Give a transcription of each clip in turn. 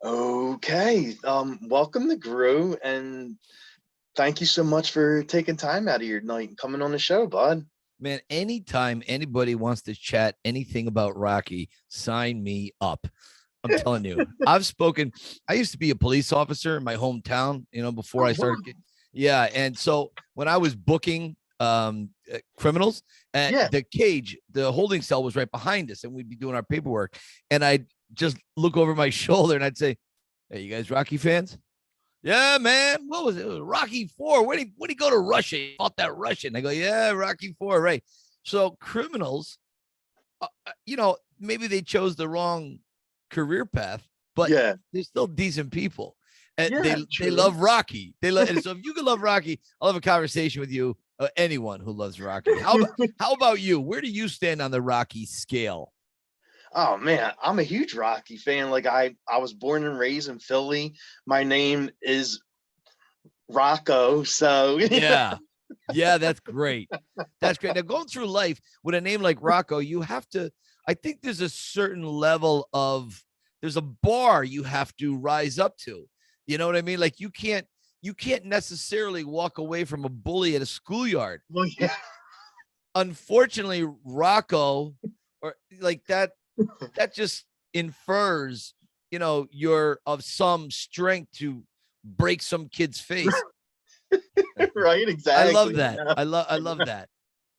Okay. Welcome to Grue, and thank you so much for taking time out of your night and coming on the show, bud. Man, anytime anybody wants to chat anything about Rocky, sign me up. I'm telling you, I've spoken. I used to be a police officer in my hometown, before Oh, I wow. started. Yeah. And so when I was booking criminals at Yeah. the cage, the holding cell was right behind us, and we'd be doing our paperwork. And I'd just look over my shoulder and I'd say, "Hey, you guys Rocky fans?" Yeah, man. What was it? It was Rocky Four. Where'd he go to Russia? He fought that Russian. I go, yeah, Rocky Four, right? So criminals, maybe they chose the wrong career path, but Yeah. they're still decent people, and Yeah. they True. love Rocky. They love, and so if you can love Rocky, I'll have a conversation with you. Anyone who loves Rocky. How about you? Where do you stand on the Rocky scale? Oh man, I'm a huge Rocky fan. Like I was born and raised in Philly. My name is Rocco, so Yeah. Yeah, that's great. That's great. Now, going through life with a name like Rocco, you have to, I think there's a certain level of, there's a bar you have to rise up to. You know what I mean? Like you can't necessarily walk away from a bully at a schoolyard. well, yeah. Unfortunately, Rocco, or like that just infers, you're of some strength to break some kid's face. Right, I love exactly. that. I love that.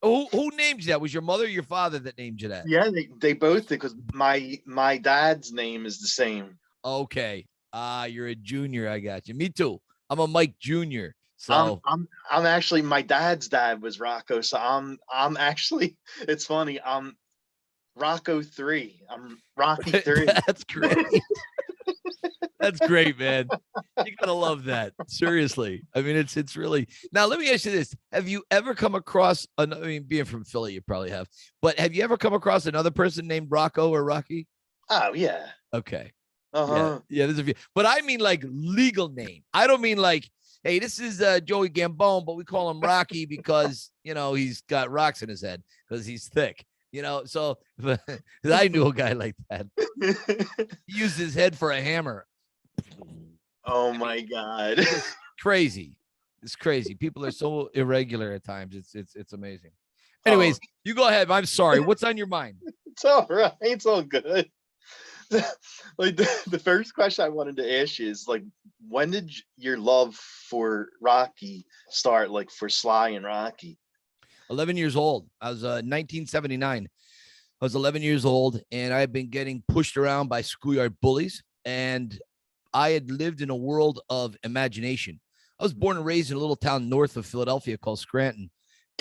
Who named you that? Was your mother or your father that named you that? Yeah, they both did because my dad's name is the same. Okay. You're a junior. I got you. Me too. I'm a Mike Jr. I'm So I'm I'm actually my dad's dad was Rocco, so I'm actually it's funny. I'm Rocco 3. I'm Rocky 3. that's great. That's great, man. You gotta love that. Seriously. I mean, it's really now. Let me ask you this: have you ever come across? I mean, being from Philly, you probably have. But have you ever come across another person named Rocco or Rocky? Oh yeah. Okay. Yeah, Uh-huh. yeah. There's a few, but I mean like legal name. I don't mean like, hey, this is Joey Gambone, but we call him Rocky because he's got rocks in his head because he's thick. So I knew a guy like that. He used his head for a hammer. Oh I mean, my God. just crazy. It's crazy. People are so irregular at times. It's amazing. Oh, Anyways, you go ahead. I'm sorry. What's on your mind? it's all right. It's all good. Like the first question I wanted to ask you is like when did your love for Rocky start, like for Sly and Rocky? 11 years old. I was 1979. I was 11 years old, and I had been getting pushed around by schoolyard bullies. And I had lived in a world of imagination. I was born and raised in a little town north of Philadelphia called Scranton.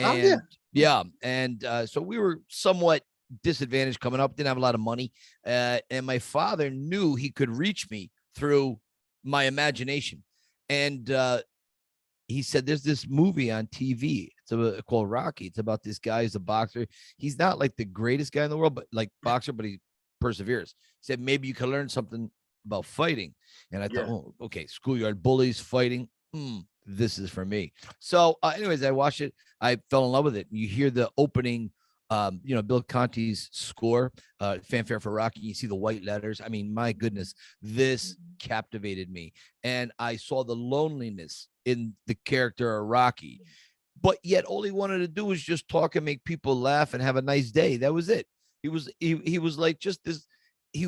Oh yeah. And yeah, and so we were somewhat disadvantaged coming up, didn't have a lot of money. And my father knew he could reach me through my imagination. And he said, there's this movie on TV. Called Rocky. It's about this guy who's a boxer. He's not like the greatest guy in the world, but like boxer, but he perseveres. He said, maybe you can learn something about fighting. And I thought, Yeah. oh, okay, schoolyard bullies fighting. This is for me. So, anyways, I watched it. I fell in love with it. You hear the opening, Bill Conti's score, fanfare for Rocky. You see the white letters. I mean, my goodness, this captivated me. And I saw the loneliness in the character of Rocky, but yet all he wanted to do was just talk and make people laugh and have a nice day. That was it. He was like just this. He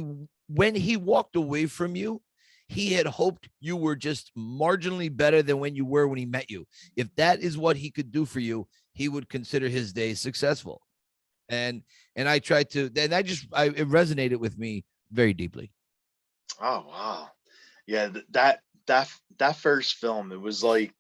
When he walked away from you, he had hoped you were just marginally better than when you were when he met you. If that is what he could do for you, he would consider his day successful. And I tried to, and it resonated with me very deeply. Oh wow. Yeah, that first film, it was like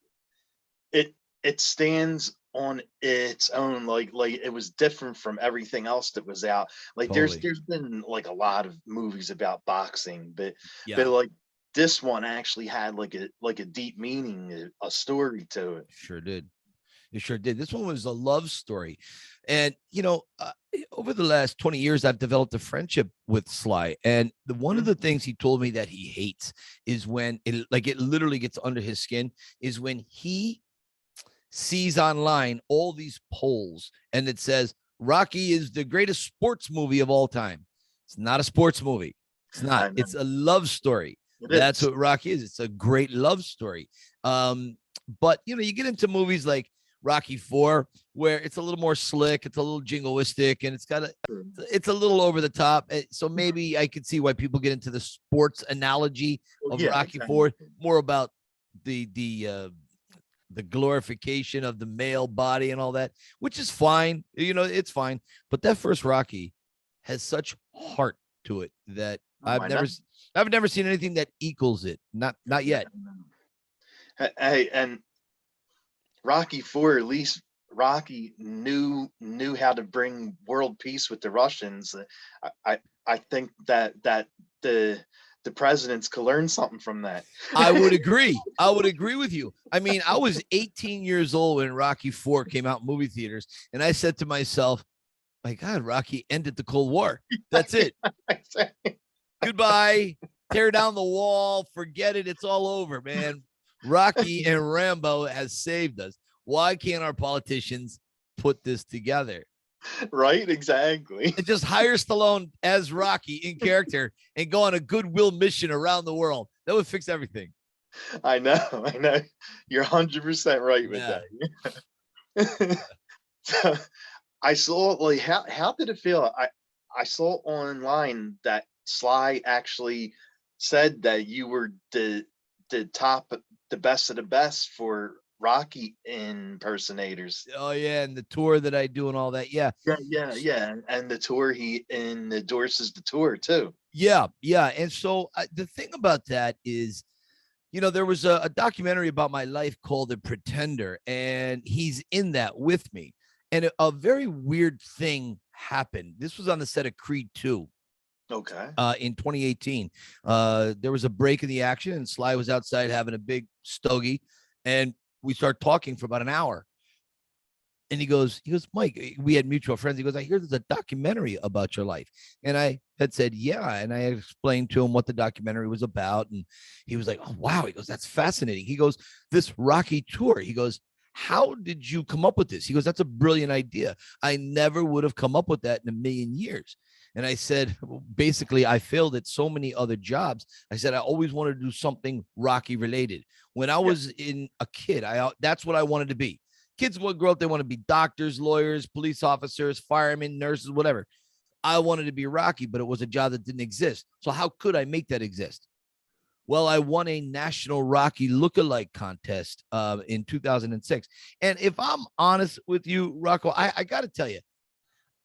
it it stands on its own, like it was different from everything else that was out. Like Totally. there's been like a lot of movies about boxing, but Yeah, like this one actually had like a deep meaning, a story to it. sure did. It sure did. This one was a love story. And, over the last 20 years, I've developed a friendship with Sly. And one of Mhm. the things he told me that he hates is when it literally gets under his skin, is when he sees online all these polls and it says Rocky is the greatest sports movie of all time. It's not a sports movie. It's not. I know. It's a love story. It That's is. what Rocky is. It's a great love story. But you know, you get into movies like Rocky 4, where it's a little more slick, it's a little jingoistic, and it's a little over the top. So maybe I could see why people get into the sports analogy Well, of yeah, Rocky exactly. 4, more about the glorification of the male body and all that, which is fine. You know, it's fine. But that first Rocky has such heart to it that Oh, I know. I've never seen anything that equals it. Not Yeah. yet. Hey, and Rocky 4, at least Rocky knew how to bring world peace with the Russians. I think that the presidents could learn something from that. I would agree. I would agree with you. I mean, I was 18 years old when Rocky 4 came out in movie theaters, and I said to myself, my God, Rocky ended the Cold War. That's it. Goodbye. Tear down the wall. Forget it. It's all over, man. Rocky and Rambo has saved us. Why can't our politicians put this together? Right, exactly. And just hire Stallone as Rocky in character and go on a goodwill mission around the world. That would fix everything. I know. You're 100% right with Yeah. that. So, I saw, like, how did it feel? I saw online that Sly actually said that you were the top, the best of the best for Rocky impersonators. Oh, yeah. And the tour that I do and all that. Yeah. Yeah. And the tour he endorses the tour too. Yeah. Yeah. And so the thing about that is, you know, there was a documentary about my life called The Pretender, and he's in that with me. And a very weird thing happened. This was on the set of Creed 2 Okay. in 2018. There was a break in the action, and Sly was outside having a big stogie, and we start talking for about an hour. And he goes, Mike, we had mutual friends. He goes, I hear there's a documentary about your life. And I had said, yeah. And I explained to him what the documentary was about. And he was like, oh, wow. He goes, that's fascinating. He goes, this Rocky tour. He goes, how did you come up with this? He goes, that's a brilliant idea. I never would have come up with that in a million years. And I said, well, basically, I failed at so many other jobs. I said, I always wanted to do something Rocky related. When I was in a kid, that's what I wanted to be. Kids will grow up, they want to be doctors, lawyers, police officers, firemen, nurses, whatever. I wanted to be Rocky, but it was a job that didn't exist. So how could I make that exist? Well, I won a national Rocky lookalike contest in 2006. And if I'm honest with you, Rocco, I got to tell you,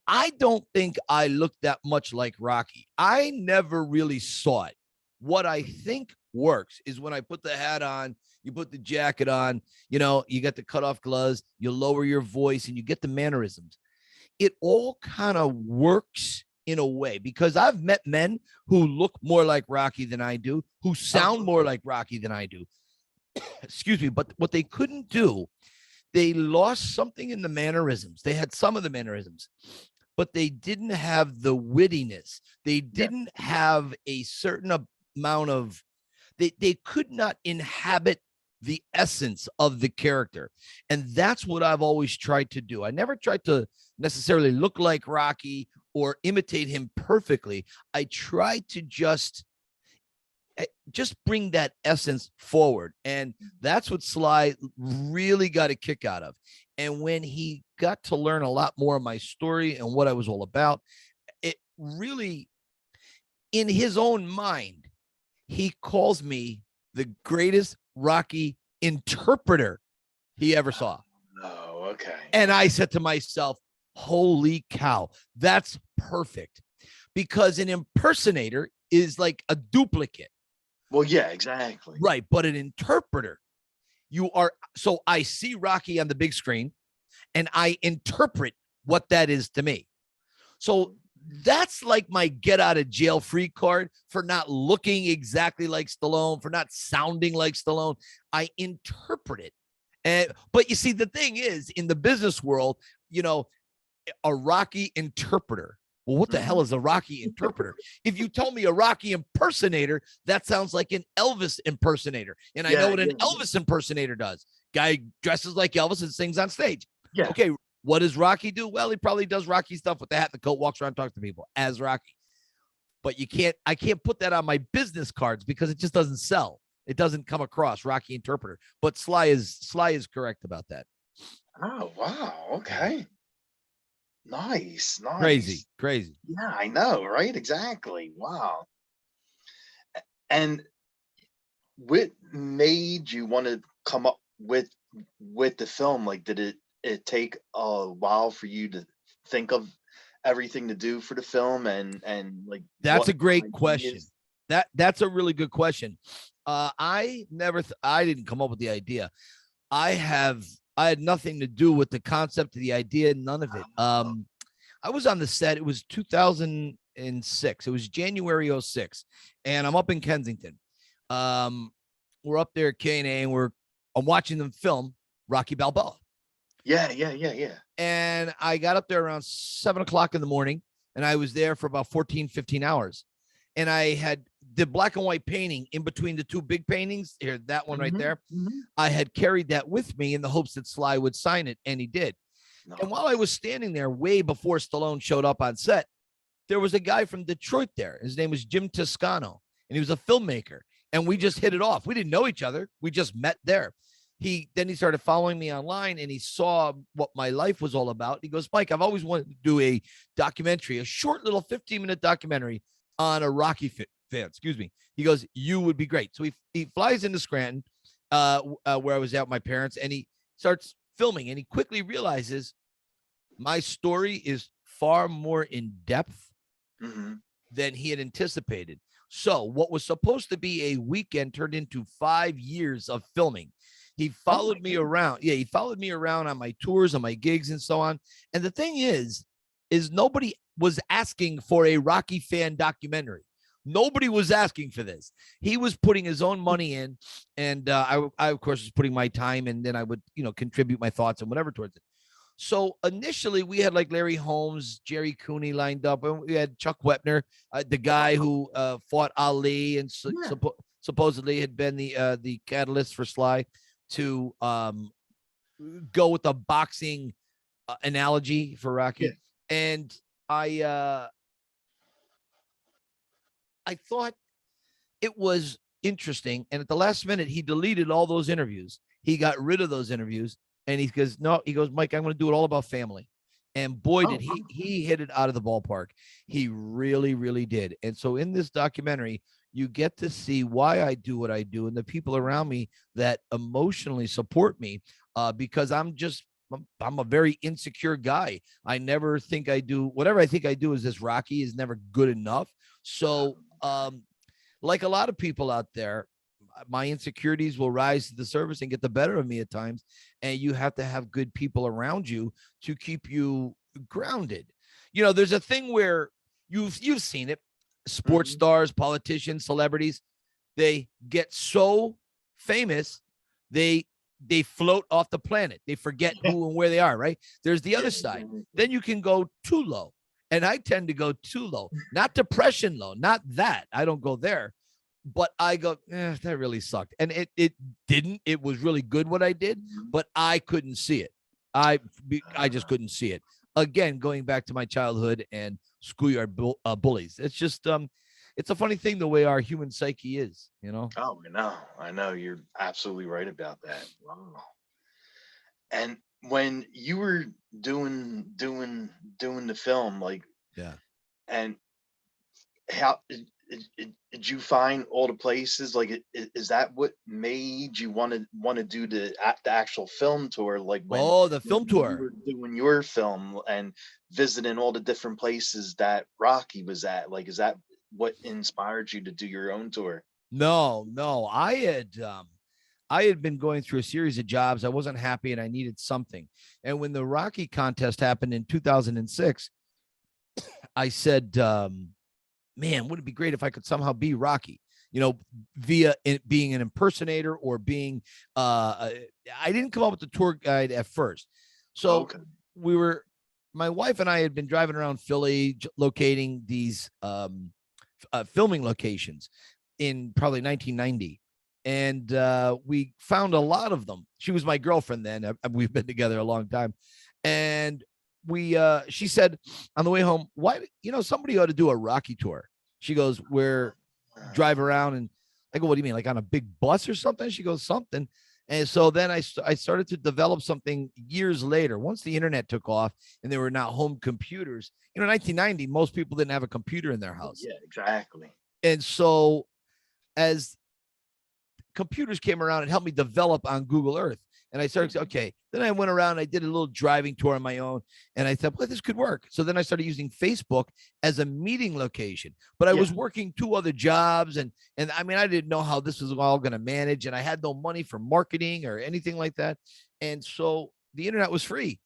I don't think I look that much like Rocky. I never really saw it. What I think works is when I put the hat on, you put the jacket on, you know, you got the cutoff gloves, you lower your voice, and you get the mannerisms. It all kind of works in a way, because I've met men who look more like Rocky than I do, who sound more like Rocky than I do. Excuse me. But what they couldn't do, they lost something in the mannerisms. They had some of the mannerisms, but they didn't have the wittiness. They didn't have a certain amount of, they could not inhabit the essence of the character. And that's what I've always tried to do. I never tried to necessarily look like Rocky or imitate him perfectly. I tried to just bring that essence forward. And that's what Sly really got a kick out of. And when he got to learn a lot more of my story and what I was all about, it really, in his own mind, he calls me the greatest Rocky interpreter he ever saw. Oh, okay. And I said to myself, holy cow, that's perfect. Because an impersonator is like a duplicate. Well, yeah, exactly. Right. But an interpreter, so I see Rocky on the big screen and I interpret what that is to me. So that's like my get out of jail free card for not looking exactly like Stallone, for not sounding like Stallone. I interpret it. But you see, the thing is, in the business world, you know, a Rocky interpreter. Well, what the hell is a Rocky interpreter? If you tell me a Rocky impersonator, that sounds like an Elvis impersonator. And I know what an Elvis impersonator does. Guy dresses like Elvis and sings on stage. Yeah. Okay. What does Rocky do? Well, he probably does Rocky stuff with the hat and the coat, walks around, talks to people as Rocky. but I can't put that on my business cards because it just doesn't sell. It doesn't come across Rocky Interpreter. But Sly is correct about that. Oh, wow. Okay. Nice. Nice. Crazy. Yeah, I know, right? Exactly. Wow. And what made you want to come up with the film? Like, did it take a while for you to think of everything to do for the film, and like That's what a great question. ideas? That's a really good question. I never, I didn't come up with the idea. I had nothing to do with the concept of the idea, none of it. Oh, I was on the set. It was 2006. It was January 06, and I'm up in Kensington. Um, we're up there at K&A, and I'm watching them film Rocky Balboa. yeah, yeah, yeah, yeah. And I got up there around 7 o'clock in the morning, and I was there for about 14, 15 hours. And I had the black and white painting in between the two big paintings here, that one right Hmm. there. Hmm. I had carried that with me in the hopes that Sly would sign it, and he did. And while I Nice. was standing there way before Stallone showed up on set, there was a guy from Detroit there. His name was Jim Toscano, and he was a filmmaker. And we just hit it off. We didn't know each other. We just met there. He started following me online, and he saw what my life was all about. He goes, Mike, I've always wanted to do a documentary, a short little 15-minute documentary on a Rocky fan. Excuse me. He goes, you would be great. So he flies into Scranton, where I was at with my parents, and he starts filming, and he quickly realizes my story is far more in depth Hmm. than he had anticipated. So what was supposed to be a weekend turned into 5 years of filming. He Oh my followed me goodness. around. Yeah, he followed me around on my tours, on my gigs, and so on. And the thing is nobody was asking for a Rocky fan documentary. Nobody was asking for this. He was putting his own money in, and I of course was putting my time, and then I would contribute my thoughts and whatever towards it. So initially, we had like Larry Holmes, Jerry Cooney lined up, and we had Chuck Wepner, the guy who fought Ali and Yeah. supposedly had been the catalyst for Sly to go with the boxing analogy for Yeah. Rocky. And I I thought it was interesting. And at the last minute, he deleted all those interviews. He got rid of those interviews, and he goes, no, he goes, Mike, I'm going to do it all about family. And boy, Oh, did he hit it out of the ballpark. He really, really did. And so in this documentary, you get to see why I do what I do and the people around me that emotionally support me, because I'm a very insecure guy. I never think I do whatever I think I do is this Rocky is never good enough. So, like a lot of people out there, my insecurities will rise to the surface and get the better of me at times. And you have to have good people around you to keep you grounded. There's a thing where you've seen it. Sports mhm. stars, politicians, celebrities, they get so famous, they float off the planet. They forget who and where they are, right? There's the Yeah, other side. exactly. Then you can go too low. And I tend to go too low, not depression low, not that. I don't go there, but I go, that really sucked. And it didn't. It was really good what I did, Mhm. but I couldn't see it. I just Uh, couldn't see it. Again, going back to my childhood and schoolyard bullies. It's just it's a funny thing the way our human psyche is. oh, I know. I know. You're absolutely right about that. Wow. And when you were doing the film, like, Yeah. and how did you find all the places? Like, is that what made you want to do the actual film tour? Like Oh, the when film you tour. were doing your film and visiting all the different places that Rocky was at? Like, is that what inspired you to do your own tour? No, no. I had been going through a series of jobs. I wasn't happy and I needed something. And when the Rocky contest happened in 2006, I said, man, would it be great if I could somehow be Rocky? Via being an impersonator or being I didn't come up with the tour guide at first. So Okay. we were my wife and I had been driving around Philly locating these filming locations in probably 1990. And we found a lot of them. She was my girlfriend then. We've been together a long time. And she said on the way home, why, somebody ought to do a Rocky tour. She goes, we're drive around, and I go, what do you mean? Like on a big bus or something? She goes, something. And so then I started to develop something years later. Once the internet took off and there were now home computers, 1990, most people didn't have a computer in their house. Yeah, exactly. And so as computers came around, it helped me develop on Google Earth. And I started, okay. Then I went around, I did a little driving tour on my own, and I thought, well, this could work. So then I started using Facebook as a meeting location, but I was working 2 other jobs. And I mean, I didn't know how this was all going to manage, and I had no money for marketing or anything like that. And so the internet was free.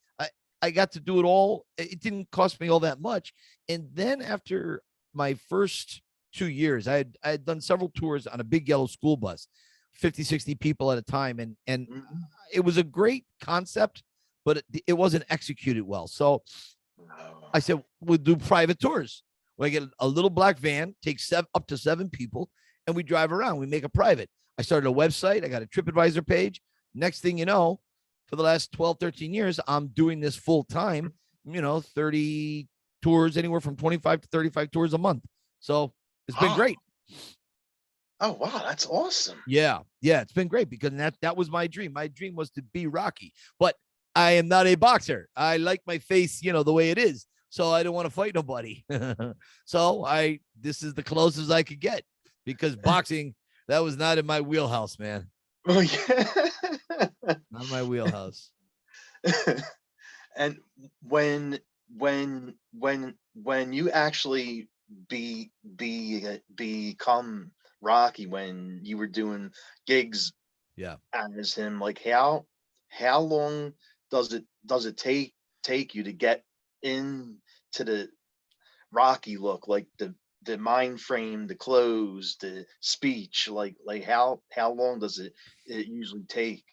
I got to do it all. It didn't cost me all that much. And then after my first 2 years, I had done several tours on a big yellow school bus, 50, 60 people at a time. And it was a great concept, but it wasn't executed well. So I said, we'll do private tours. We get a little black van, takes up to 7 people, and we drive around. We make a private. I started a website. I got a TripAdvisor page. Next thing you know, for the last 12, 13 years, I'm doing this full time, 30 tours, anywhere from 25 to 35 tours a month. So it's been great. Oh, wow. That's awesome. Yeah. It's been great because that was my dream. My dream was to be Rocky, but I am not a boxer. I like my face, the way it is. So I don't want to fight nobody. So this is the closest I could get, because boxing, that was not in my wheelhouse, man. Oh, yeah. Not in my wheelhouse. And when you actually become Rocky, when you were doing gigs as him, like how long does it take you to get into the Rocky look, like the mind frame, the clothes, the speech, like how long does it usually take?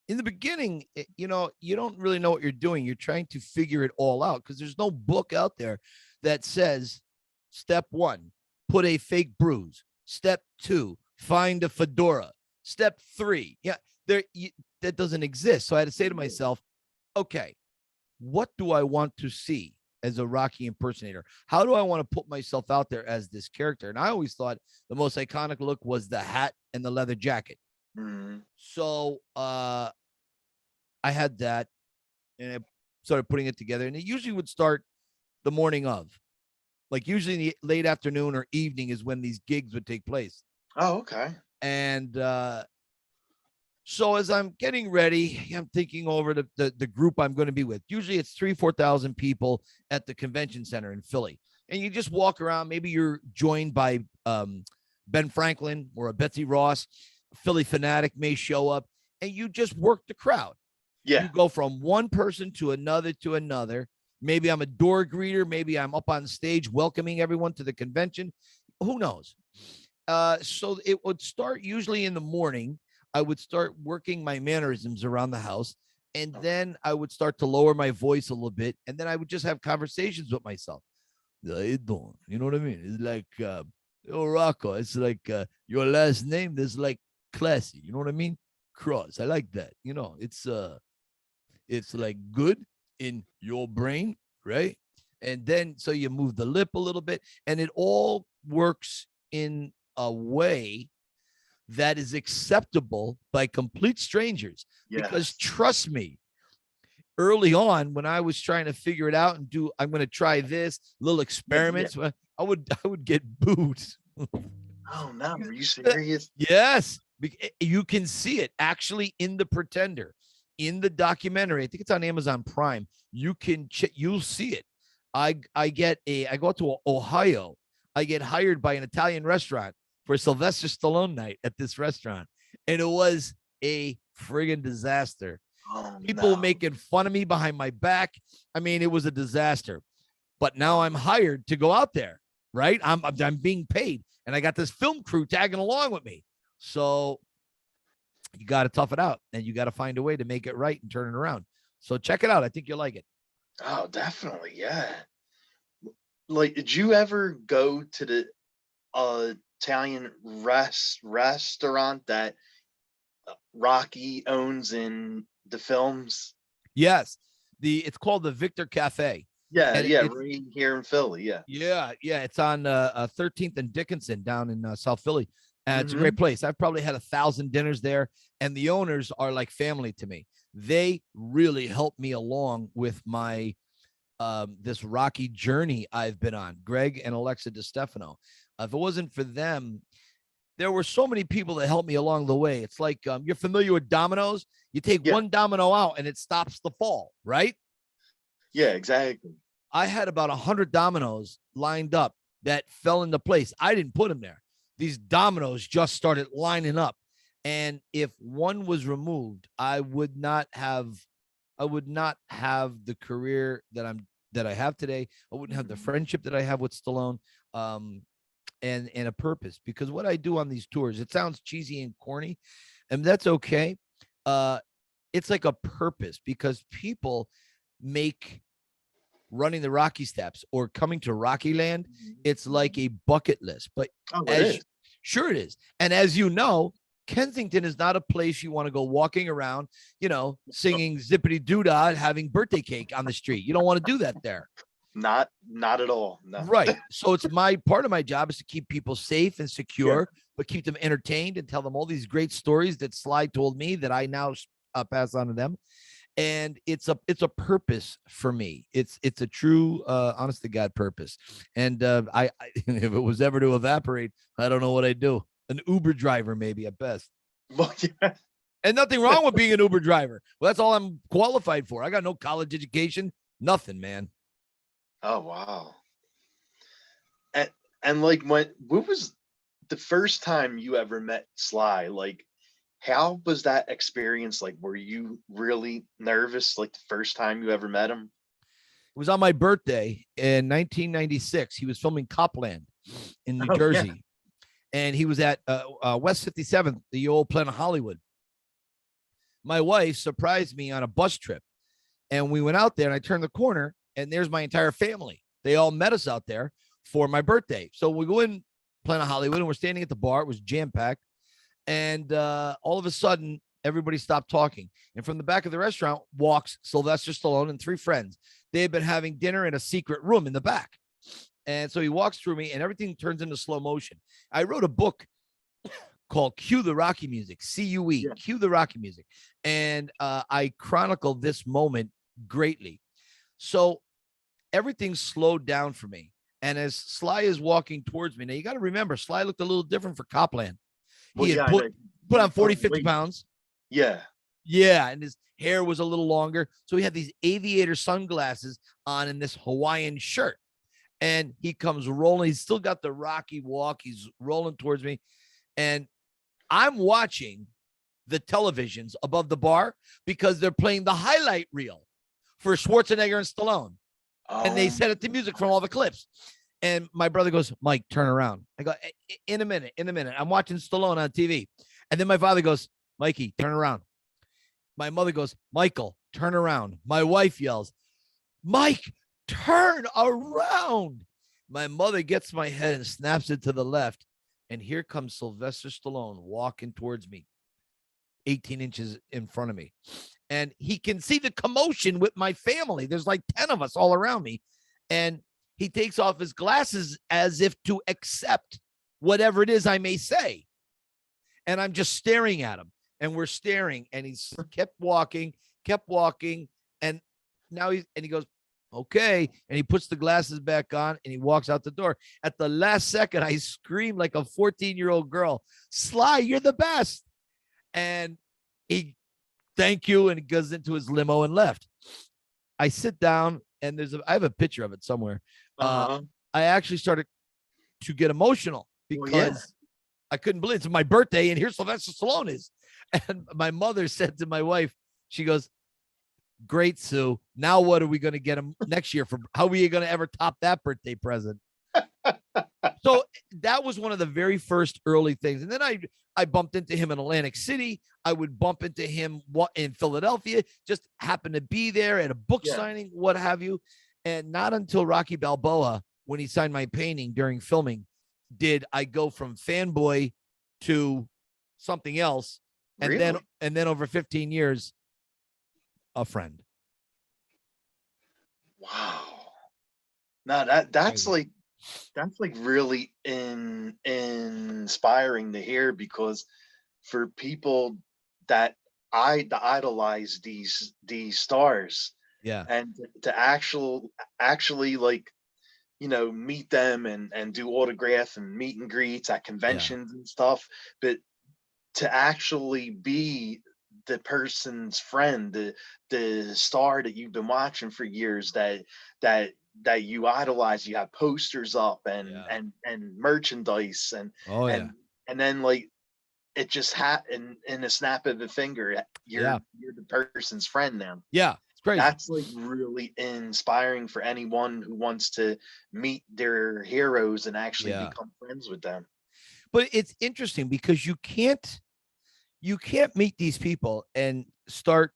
In the beginning, you don't really know what you're doing. You're trying to figure it all out, because there's no book out there that says step 1, put a fake bruise. Step 2, find a fedora. Step 3, that doesn't exist. So I had to say to myself, okay, what do I want to see as a Rocky impersonator? How do I want to put myself out there as this character? And I always thought the most iconic look was the hat and the leather jacket. So I had that, and I started putting it together, and it usually would start the morning of. Like usually in the late afternoon or evening is when these gigs would take place. Oh, okay. And so as I'm getting ready, I'm thinking over the group I'm going to be with. Usually it's 4,000 people at the convention center in Philly. And you just walk around. Maybe you're joined by Ben Franklin or a Betsy Ross. Philly Fanatic may show up, and you just work the crowd. Yeah. You go from one person to another to another. Maybe I'm a door greeter. Maybe I'm up on stage welcoming everyone to the convention. Who knows? So it would start usually in the morning. I would start working my mannerisms around the house, and then I would start to lower my voice a little bit, and then I would just have conversations with myself. How you doing? You know what I mean? It's like, oh, Rocco, it's like your last name is like classy. You know what I mean? Cross. I like that. It's like good in your brain, right? And then so you move the lip a little bit, and it all works in a way that is acceptable by complete strangers. Because trust me, early on when I was trying to figure it out and I'm going to try this little experiments, I would get booed. Oh no, are you serious? Yes, you can see it actually in The Pretender. In the documentary, I think it's on Amazon Prime. You'll see it. I go to Ohio. I get hired by an Italian restaurant for Sylvester Stallone night at this restaurant, and it was a friggin' disaster. People making fun of me behind my back. I mean, it was a disaster. But now I'm hired to go out there, right? I'm being paid, and I got this film crew tagging along with me. So you got to tough it out, and you got to find a way to make it right and turn it around. So check it out. I think you'll like it. Oh, definitely. Yeah. Like, did you ever go to the Italian restaurant that Rocky owns in the films? Yes. It's called the Victor Cafe. Yeah, And yeah, it's right here in Philly. Yeah. yeah, it's on 13th and Dickinson down in South Philly. It's a Hmm. great place. I've probably had 1,000 dinners there, and the owners are like family to me. They really helped me along with my this Rocky journey I've been on. Greg and Alexa DiStefano. If it wasn't for them, there were so many people that helped me along the way. It's like you're familiar with dominoes. You take Yeah, one domino out and it stops the fall, right? yeah, exactly. I had about 100 dominoes lined up that fell into place. I didn't put them there. These dominoes just started lining up. And if one was removed, I would not have the career that I have today. I wouldn't have the friendship that I have with Stallone. And a purpose, because what I do on these tours, it sounds cheesy and corny, and that's okay. Uh, it's like a purpose, because people make running the Rocky steps or coming to Rocky Land, it's like a bucket list. But Oh, it as is. sure it is. And as you know, Kensington is not a place you want to go walking around, singing zippity doodah, having birthday cake on the street. You don't want to do that there. Not at all. No. Right. So it's my part of my job is to keep people safe and Yeah. secure, but keep them entertained and tell them all these great stories that Sly told me that I now pass on to them. And it's a purpose for me. It's a true, honest to God purpose. And I if it was ever to evaporate, I don't know what I'd do. An Uber driver, maybe at best. Well, yeah. And nothing wrong with being an Uber driver. Well, that's all I'm qualified for. I got no college education, nothing, man. Oh, wow. And and like what was the first time you ever met Sly? Like, how was that experience? Like, were you really nervous like the first time you ever met him? It was on my birthday in 1996. He was filming Copland in New Oh, yeah. Jersey, and he was at West 57th, the old Planet Hollywood. My wife surprised me on a bus trip, and we went out there, and I turned the corner, and there's my entire family. They all met us out there for my birthday. So we go in Planet Hollywood, and we're standing at the bar. It was jam-packed, and all of a sudden, everybody stopped talking. And from the back of the restaurant walks Sylvester Stallone and three friends. They had been having dinner in a secret room in the back. And so he walks through me, and everything turns into slow motion. I wrote a book called Cue the Rocky Music, CUE, Yeah. Cue the Rocky Music. And I chronicle this moment greatly. So everything slowed down for me. And as Sly is walking towards me, now you got to remember, Sly looked a little different for Copland. Well, He had yeah, I put, know. put on He 40, put 50 weight. pounds. Yeah. Yeah, and his hair was a little longer. So he had these aviator sunglasses on in this Hawaiian shirt. And he comes rolling. He's still got the Rocky walk. He's rolling towards me. And I'm watching the televisions above the bar because they're playing the highlight reel for Schwarzenegger and Stallone. And they set it to music from all the clips. And my brother goes, Mike, turn around. I go, in a minute. I'm watching Stallone on TV. And then my father goes, Mikey, turn around. My mother goes, Michael, turn around. My wife yells, Mike, turn around. My mother gets my head and snaps it to the left. And here comes Sylvester Stallone walking towards me, 18 inches in front of me. And he can see the commotion with my family. There's like 10 of us all around me. And he takes off his glasses as if to accept whatever it is I may say. And I'm just staring at him. And we're staring. And he's kept walking. And now he goes, okay. And he puts the glasses back on and he walks out the door. At the last second, I scream like a 14-year-old girl, Sly, you're the best. And he, thank you. And he goes into his limo and left. I sit down and I have a picture of it somewhere. I actually started to get emotional because I couldn't believe it's my birthday and here Sylvester Stallone is. And my mother said to my wife, she goes, great, Sue. Now what are we going to get him next year for? How are we going to ever top that birthday present? So that was one of the very first early things. And then I bumped into him in Atlantic City. I would bump into him in Philadelphia, just happened to be there at a book signing, what have you. And not until Rocky Balboa, when he signed my painting during filming, did I go from fanboy to something else. And then over 15 years, a friend. Wow. No, that's Crazy. like really inspiring to hear, because for people that idolize these stars, Yeah. and to actually like, meet them and do autograph and meet and greets at Yeah. conventions and stuff, but to actually be the person's friend, the star that you've been watching for years, that that you idolize, you have posters up and Yeah. and merchandise, Oh yeah. and and then like it just in a snap of a finger, Yeah. you're the person's friend now. Yeah. It's crazy. That's like really inspiring for anyone who wants to meet their heroes and actually Yeah. become friends with them. But it's interesting because you can't meet these people and start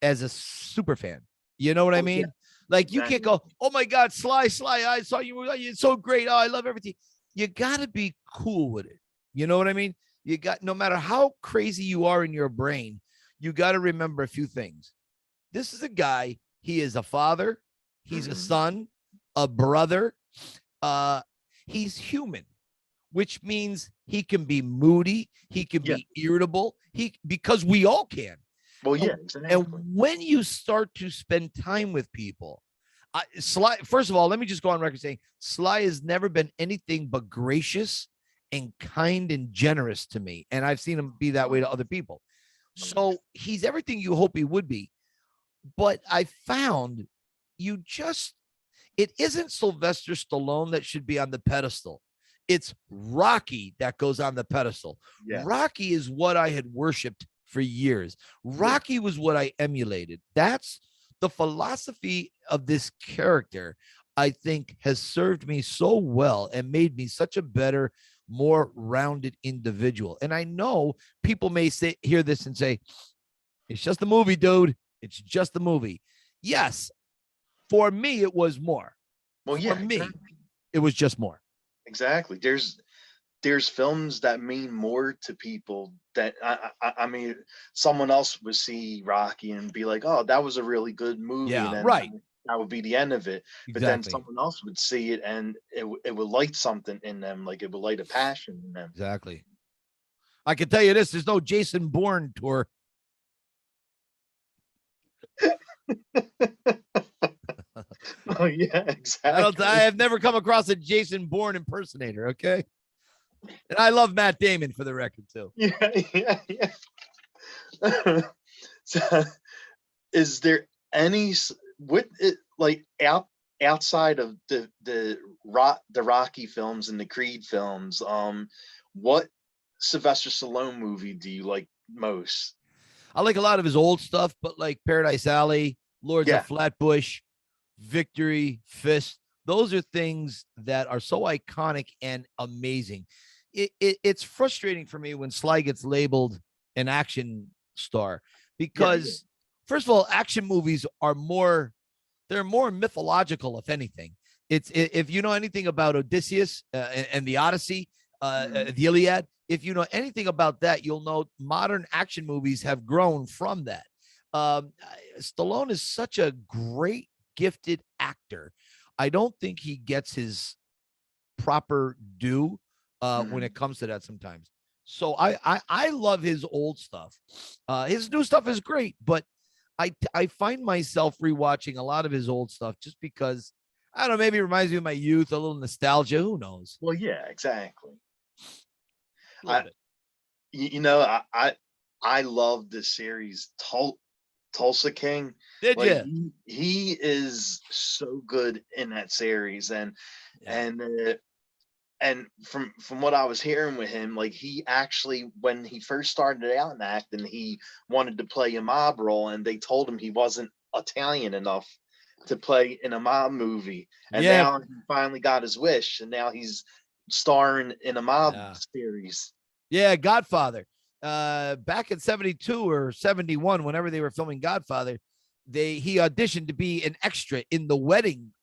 as a super fan. You know what I Oh yeah, mean? Like you can't exactly. go, oh my God, Sly, I saw you. It's so great. Oh, I love everything. You got to be cool with it. You know what I mean? You got, no matter how crazy you are in your brain, you got to remember a few things. This is a guy, he is a father, he's a Mhm. son, a brother. Uh, he's human, which means he can be moody, he can Yeah. be irritable, because we all can. Well, And, yeah, and exactly. when you start to spend time with people, Sly, first of all, let me just go on record saying Sly has never been anything but gracious and kind and generous to me. And I've seen him be that way to other people. So he's everything you hope he would be. But I found you just, it isn't Sylvester Stallone that should be on the pedestal. It's Rocky that goes on the pedestal. Yeah. Rocky is what I had worshiped for years. Yeah. Rocky was what I emulated. That's the philosophy of this character, I think, has served me so well and made me such a better, more rounded individual. And I know people may hear this and say, it's just a movie, dude. It's just a movie. Yes, for me, it was more. Well, For yeah, me, exactly. it was just more. Exactly. There's films that mean more to people, that I mean, someone else would see Rocky and be like, "Oh, that was a really good movie," and Yeah, then right. that would be the end of it. But then Exactly. someone else would see it, and it would light something in them, like it would light a passion in them. Exactly. I can tell you this: there's no Jason Bourne tour. Oh yeah, I exactly. have never come across a Jason Bourne impersonator. Okay, and I love Matt Damon for the record too. Yeah, yeah, yeah. So, is there any what it like outside of the Rocky films and the Creed films? What Sylvester Stallone movie do you like most? I like a lot of his old stuff, but like Paradise Alley, Lords of Yeah, Flatbush, Victory, Fist. Those are things that are so iconic and amazing. It's frustrating for me when Sly gets labeled an action star yeah, yeah. because, first of all, action movies are more, they're more mythological, if anything. If you know anything about Odysseus and the Odyssey, Mhm. the Iliad, if you know anything about that, you'll know modern action movies have grown from that. Um, Stallone is such a great, gifted actor. I don't think he gets his proper due when it Mhm. comes to that sometimes. So I love his old stuff. His new stuff is great, but I find myself rewatching a lot of his old stuff just because I don't know, maybe it reminds me of my youth, a little nostalgia. Who knows? Well, yeah, exactly. A little I bit. you know I love this series, Tulsa King. Did Like you? he is so good in that series, Yeah. and and from what I was hearing with him, like he actually, when he first started out in acting, he wanted to play a mob role, and they told him he wasn't Italian enough to play in a mob movie. And Yeah. now he finally got his wish, and now he's starring in a mob Yeah. series. Yeah. Godfather. Back in 72 or 71, whenever they were filming Godfather, he auditioned to be an extra in the wedding,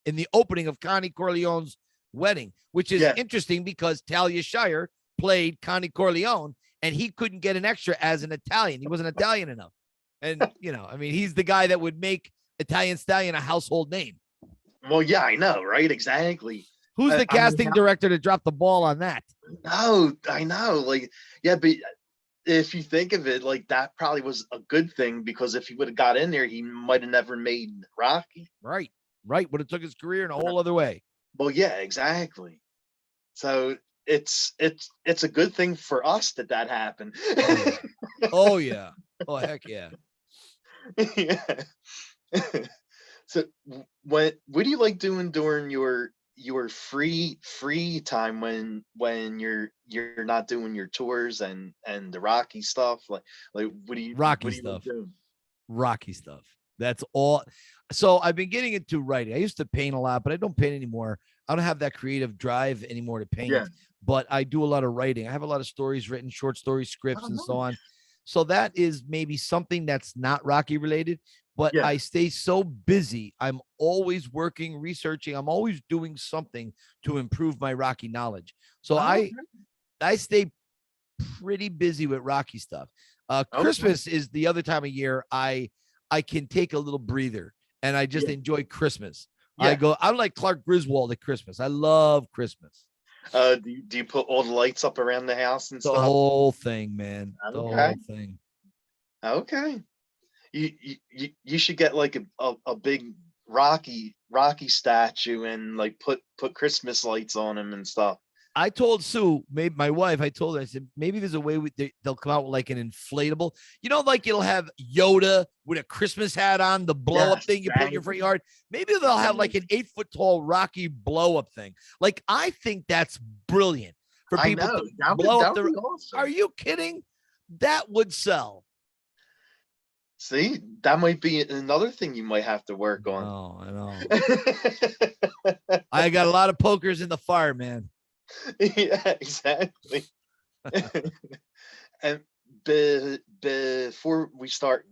in the opening of Connie Corleone's wedding, which is Yeah, interesting because Talia Shire played Connie Corleone and he couldn't get an extra as an Italian. He wasn't Italian enough. And, I mean, he's the guy that would make Italian Stallion a household name. Well, yeah, I know, right? Exactly. Who's the I mean, casting director to drop the ball on that? no, I know. Like, yeah, but if you think of it, like that probably was a good thing because if he would have got in there, he might have never made Rocky. Right. Right. Would have took his career in a whole other way. Well, yeah, exactly. So it's a good thing for us that that happened. Oh yeah. Oh yeah. Oh heck yeah. Yeah. So what do you like doing during your free time when you're not doing your tours and the Rocky stuff? Like what Rocky do you like stuff. doing? Rocky stuff. That's all. So I've been getting into writing. I used to paint a lot, but I don't paint anymore. I don't have that creative drive anymore to paint, Yeah. but I do a lot of writing. I have a lot of stories written, short story scripts, Oh, and so nice. on. So that is maybe something that's not Rocky related, but Yeah. I stay so busy. I'm always working, researching. I'm always doing something to improve my Rocky knowledge. So Oh, I stay pretty busy with Rocky stuff. okay. Christmas is the other time of year I can take a little breather and I just Yeah. enjoy Christmas. Yeah. I'm like Clark Griswold at Christmas. I love Christmas. Do you put all the lights up around the house and The stuff? whole thing, man. The Okay. whole thing. Okay. You should get like a big Rocky statue and like put Christmas lights on him and stuff. I told Sue, maybe my wife, I told her, I said, maybe there's a way they'll come out with like an inflatable, like it'll have Yoda with a Christmas hat on, the blow up Yes, thing you put in your front exactly. yard. Maybe they'll have like an 8 foot tall Rocky blow up thing. Like, I think that's brilliant for I people know to that would blow up that would their. be Are awesome. you kidding? That would sell. See, that might be another thing you might have to work on. Oh, I know. I got a lot of pokers in the fire, man. Yeah, exactly. And before we start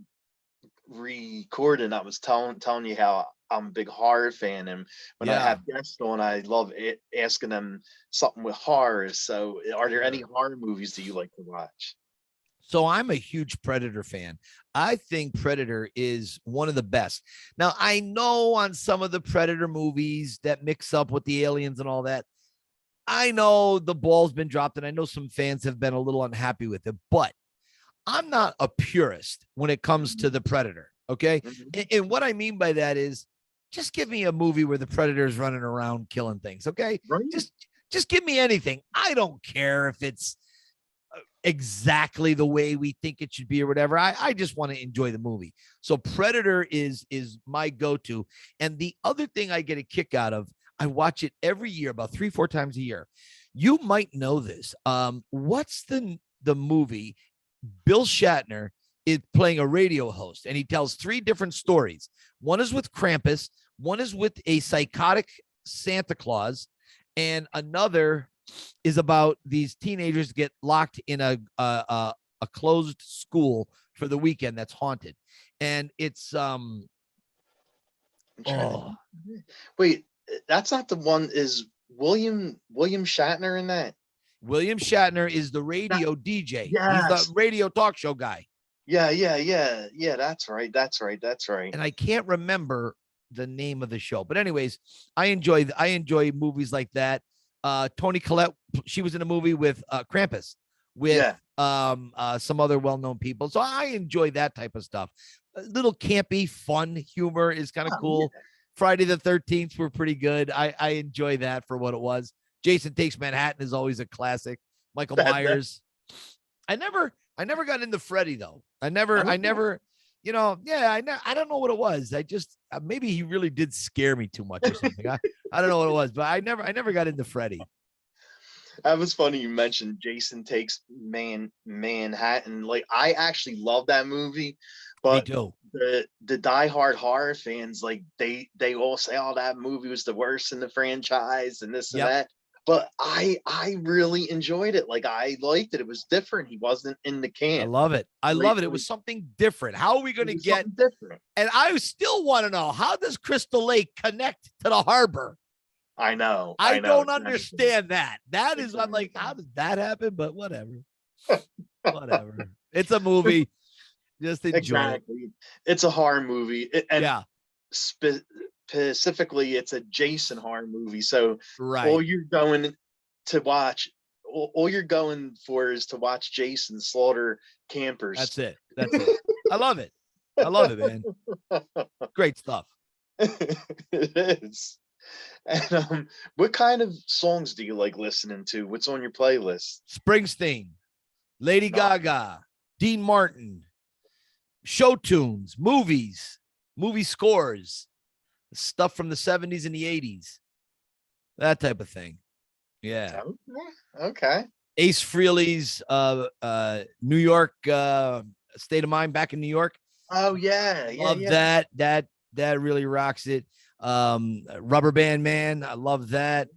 recording, I was telling you how I'm a big horror fan, and when I Yeah, have guests on, I love asking them something with horror. So, are there any sure. horror movies that you like to watch? So I'm a huge Predator fan. I think Predator is one of the best. Now, I know on some of the Predator movies that mix up with the aliens and all that, I know the ball's been dropped and I know some fans have been a little unhappy with it, but I'm not a purist when it comes to Mhm, the Predator. Okay. mhm. And what I mean by that is just give me a movie where the Predator is running around killing things. Okay. Right? Just, just give me anything. I don't care if it's exactly the way we think it should be or whatever. I just want to enjoy the movie. So Predator is my go-to. And the other thing I get a kick out of, I watch it every year, about 3, 4 times a year. You might know this. What's the movie? Bill Shatner is playing a radio host, and he tells 3 different stories. One is with Krampus, one is with a psychotic Santa Claus, and another is about these teenagers get locked in a closed school for the weekend that's haunted, and it's I'm trying to oh think. Wait, that's not the one. Is William Shatner in that? William Shatner is the That radio DJ. He's the yes. radio talk show guy, Yeah. That's right. That's right. That's right. and I can't remember the name of the show. But anyways, I enjoy movies like that. Tony Collette, she was in a movie with Krampus with Yeah. some other well-known people. So I enjoy that type of stuff. A little campy, fun humor is kind of Oh, cool. yeah. Friday the 13th were pretty good. I enjoy that for what it was. Jason Takes Manhattan is always a classic. Michael That Myers. I never got into Freddy though. I okay. never, I never, yeah, I don't know what it was. I just maybe he really did scare me too much or something. I don't know what it was, but I never got into Freddy. That was funny you mentioned Jason Takes Manhattan. Like I actually love that movie, Me but too. the diehard horror fans like they all say, "Oh, that movie was the worst in the franchise," and this and Yep. that. But I really enjoyed it. Like I liked it. It was different. He wasn't in the I camp. love it. I Like, love it. It like was something different. How are we going it to was get? something different. And I still want to know, how does Crystal Lake connect to the harbor? I know. I I know don't exactly. understand that. That is, I'm like, Exactly. how did that happen? But whatever. Whatever. It's a movie. Just enjoy it. Exactly. It's a horror movie, and Yeah. spe- specifically it's a Jason horror movie. So all Right. you're going to watch, all you're going for is to watch Jason slaughter campers. That's it. That's it. I love it. I love it, man. Great stuff. It is. And what kind of songs do you like listening to? What's on your playlist? Springsteen, Lady No. Gaga, Dean Martin, show tunes, movies, movie scores, stuff from the 70s and the 80s, that type of thing. Yeah. Okay. Ace Frehley's New York State of Mind, back in New York. Oh yeah. Love that. That really rocks it. Rubber Band Man, I love that.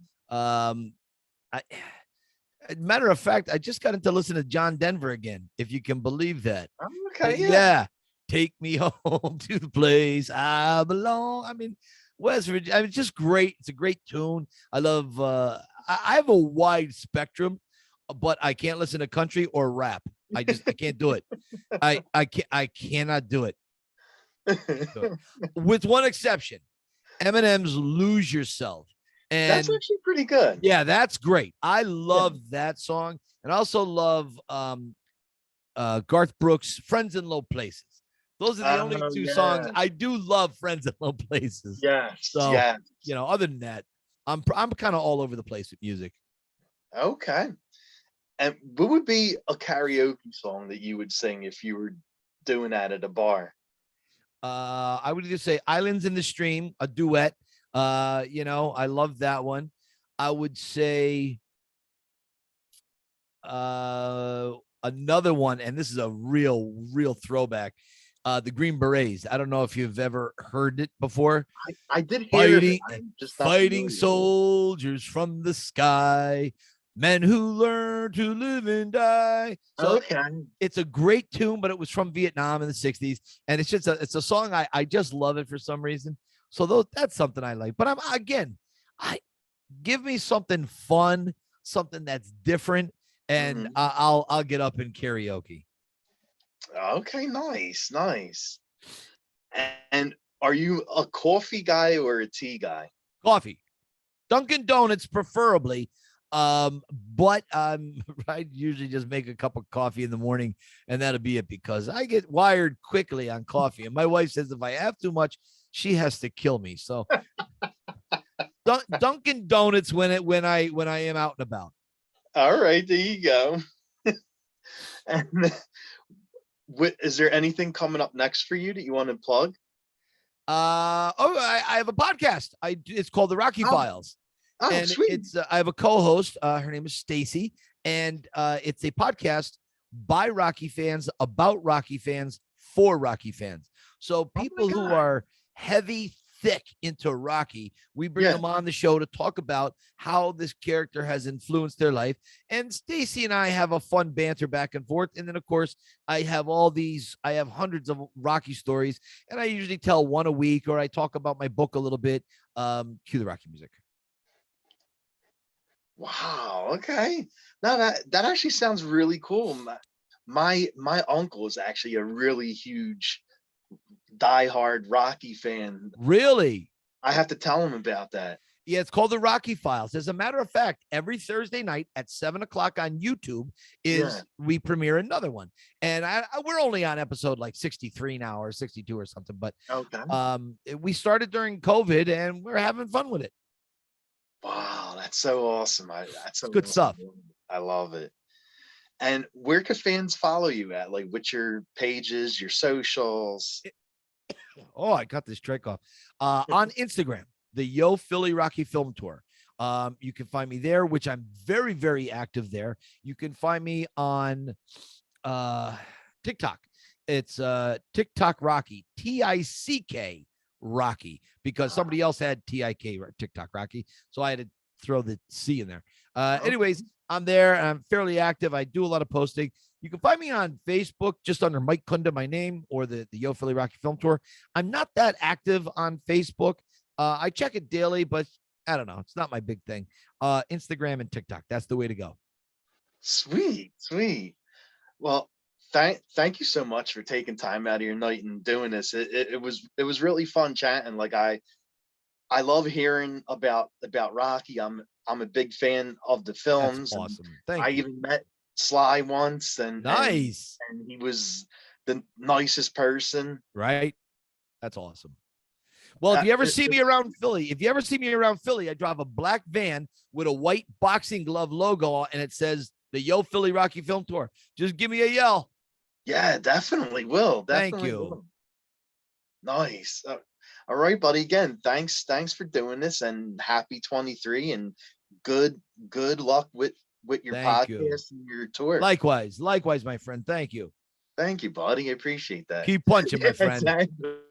Matter of fact, I just got into listening to John Denver again, if you can believe that. Okay. Yeah. Take me home to the place I belong. I mean, West Virginia. I mean, it's just great. It's a great tune. I love. I have a wide spectrum, but I can't listen to country or rap. I can't do it. I cannot do it. With one exception, Eminem's "Lose Yourself." And that's actually pretty good. Yeah, that's great. I love that song, and I also love Garth Brooks' "Friends in Low Places." Those are the only two songs I do love. "Friends in Low Places." Yes. So Yeah. other than that, I'm kind of all over the place with music. Okay. And what would be a karaoke song that you would sing if you were doing that at a bar? I would just say "Islands in the Stream," a duet. I love that one. I would say another one, and this is a real throwback. The Green Berets. I don't know if you've ever heard it before. I did hear Fighting soldiers from the sky, men who learn to live and die. So it's a great tune, but it was from Vietnam in the 60s. And it's it's a song I just love it for some reason. So that's something I like. But I give me something fun, something that's different, and I'll get up in karaoke. Okay, nice. And are you a coffee guy or a tea guy? Coffee. Dunkin' Donuts preferably. But I usually just make a cup of coffee in the morning, and that'll be it, because I get wired quickly on coffee. And my wife says if I have too much, she has to kill me. So Dunkin' Donuts when I am out and about. All right, there you go. And is there anything coming up next for you that you want to plug? I have a podcast. It's called the Rocky Files. Oh, and sweet. It's I have a co-host. Her name is Stacy, and it's a podcast by Rocky fans, about Rocky fans, for Rocky fans. So people who are heavy, thick into Rocky, we bring them on the show to talk about how this character has influenced their life. And Stacy and I have a fun banter back and forth. And then, of course, I have hundreds of Rocky stories, and I usually tell one a week, or I talk about my book a little bit. Cue the Rocky music. Wow. Okay. Now that actually sounds really cool. My uncle is actually a really huge, diehard Rocky fan. Really? I have to tell him about that. Yeah, it's called the Rocky Files. As a matter of fact, every Thursday night at 7:00 on YouTube we premiere another one. And we're only on episode like 63 now, or 62 or something. But we started during COVID, and we're having fun with it. Wow, that's so awesome. That's good stuff. I love it. And where can fans follow you at? Like, what's your pages, your socials? Oh, I got this trick off. On Instagram, the Yo Philly Rocky Film Tour. You can find me there, which I'm very, very active there. You can find me on TikTok. It's TikTok Rocky, TICK Rocky, because somebody else had TIK TikTok Rocky. So I had to throw the C in there. Anyways, I'm there, and I'm fairly active. I do a lot of posting. You can find me on Facebook just under Mike Kunda, my name, or the Yo Philly Rocky Film Tour. I'm not that active on Facebook. I check it daily, but I don't know. It's not my big thing. Instagram and TikTok. That's the way to go. Sweet. Well, thank you so much for taking time out of your night and doing this. It was really fun chatting. Like I love hearing about Rocky. I'm a big fan of the That's films, and awesome. Thank I you. even met Sly once, Nice. and he was the nicest person. Right? That's awesome. Well, if Uh, you ever it- see me it- around Philly, I drive a black van with a white boxing glove logo on, and it says the Yo Philly Rocky Film Tour. Just give me a yell. yeah, definitely will. Thank Definitely you. will. Nice. All right, buddy. Again, thanks for doing this, and happy 23, and good luck with your Thank you. podcast and your tour. Likewise, my friend. Thank you. Thank you, buddy. I appreciate that. Keep punching, my friend.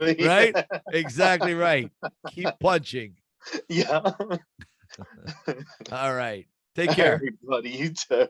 Exactly. Right? Exactly right. Keep punching. Yeah. All right. Take All care. right, buddy. You too.